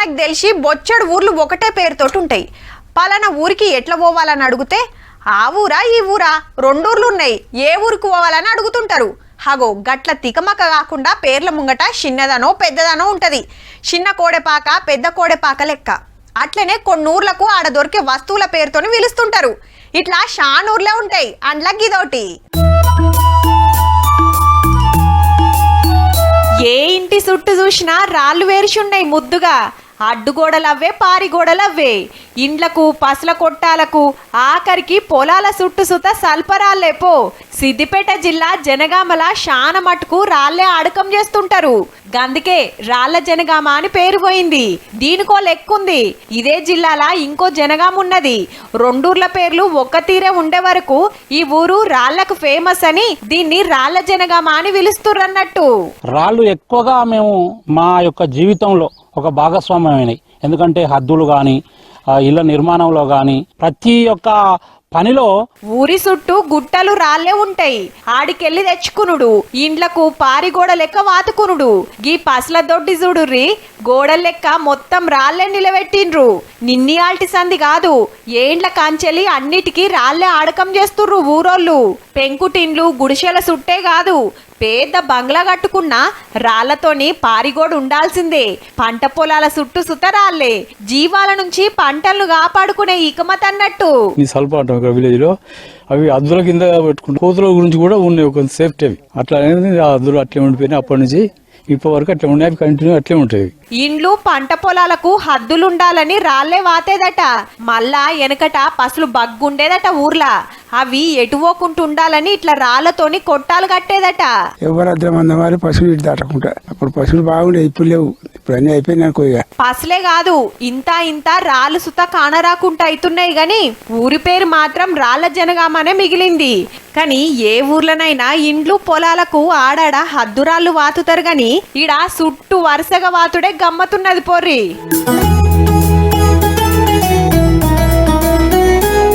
మనకు తెలిసి బొచ్చడు ఊర్లు ఒకటే పేరుతోటి ఉంటాయి. పలానా ఊరికి ఎట్లా పోవాలని అడిగితే ఆ ఊరా ఈ ఊరా రెండూర్లు ఉన్నాయి, ఏ ఊరికి పోవాలని అడుగుతుంటారు. హగో గట్ల తికమక కాకుండా పేర్ల ముంగట చిన్నదనో పెద్దదనో ఉంటది. చిన్న కోడెపాక పెద్ద కోడెపాక లెక్క. అట్లనే కొన్ని ఊర్లకు ఆడ దొరికే వస్తువుల పేరుతోని పిలుస్తుంటారు. ఇట్లా షానూర్లే ఉంటాయి. అండ్ల గిదోటి. ఏ ఇంటి చుట్టూ చూసినా రాళ్ళు వేరుచున్నాయి ముద్దుగా. అడ్డుగోడలవ్వే పారిగోడలవ్వే. ఇండ్లకు పసుల కొట్టాలకు ఆఖరికి పొలాల చుట్టూ సుత సల్పరాళ్ళేపో. సిద్దిపేట జిల్లా జనగామల శాన మటుకు రాళ్లే అడకం చేస్తుంటారు. గందుకే రాళ్ల జనగామ అని పేరు పోయింది. దీనికో లెక్కుంది. ఇదే జిల్లాల ఇంకో జనగామ ఉన్నది. రెండూర్ల పేర్లు ఒక్క తీరే ఉండే వరకు ఈ ఊరు రాళ్లకు ఫేమస్ అని దీన్ని రాళ్ల జనగామ అని పిలుస్తుర్రన్నట్టు. రాళ్ళు ఎక్కువగా మేము మా యొక్క జీవితంలో ఒక భాగస్వామ్యమైనవి. ఎందుకంటే హద్దులు కానీ ఇళ్ల నిర్మాణంలో కానీ ప్రతి ఒక్క పనిలో ఊరి చుట్టూ గుట్టలు రాళ్లే ఉంటాయి. ఆడికెళ్ళి తెచ్చుకునుడు, ఇండ్లకు పారిగోడ లెక్క వాతుకునుడు. గీ పసల దొడ్డి చూడుర్రి, గోడల లెక్క మొత్తం రాళ్లే నిలబెట్టిండ్రు. నిన్ని ఆల్టి సంది కాదు, ఏండ్ల కంచెలి అన్నిటికీ రాళ్లే ఆడకం చేస్తుర్రు ఊరోళ్ళు. పెంకుటిండ్లు గుడిసెల చుట్టే కాదు, పెద్ద బంగ్లా కట్టుకున్న రాళ్లతోని పారిగోడు ఉండాల్సిందే. పంట పొలాల చుట్టూ సుతరాళ్లే. జీవాల నుంచి పంటలను కాపాడుకునే ఇకమత్ అన్నట్టు. విలేజ్ లో అవి అద్దుల కింద పెట్టుకుంటారు. కోతుల గురించి కూడా ఉన్నాయి ఒక సేఫ్టీ. అవి అట్లా అనేది అద్దులు అట్లే ఉండిపోయినాయి. అప్పటి నుంచి ఇప్పటి వరకు అట్లా ఉన్నాయి. కంటిన్యూ అట్లే ఉంటాయి. ఇండ్లు పంట పొలాలకు హద్దులుండాలని రాళ్లే వాతేదట. మళ్ళా వెనకట పసులు బగ్గుండేదట ఊర్లా. అవి ఎటువోకుంటూ ఉండాలని ఇట్లా రాళ్లతోని కొట్టాలు కట్టేదట. ఎవరద్ద మందమారి పశువులు ఇటు దాటకుండా. అప్పుడు పశువులు బాగుండే, ఇప్పుడు లేవు. ఇప్పుడు అన్ని అయిపోయినాయి. పసలే కాదు, ఇంత రాళ్ళు సుత కానరాకుండా అవుతున్నాయి గాని ఊరి పేరు మాత్రం రాళ్ల జనగామనే మిగిలింది. కానీ ఏ ఊర్లనైనా ఇండ్లు పొలాలకు ఆడాడ హద్దురాళ్ళు వాతుతారు గాని ఈడ చుట్టూ వరుసగా వాతుడే గమ్మతున్నది పోర్రి.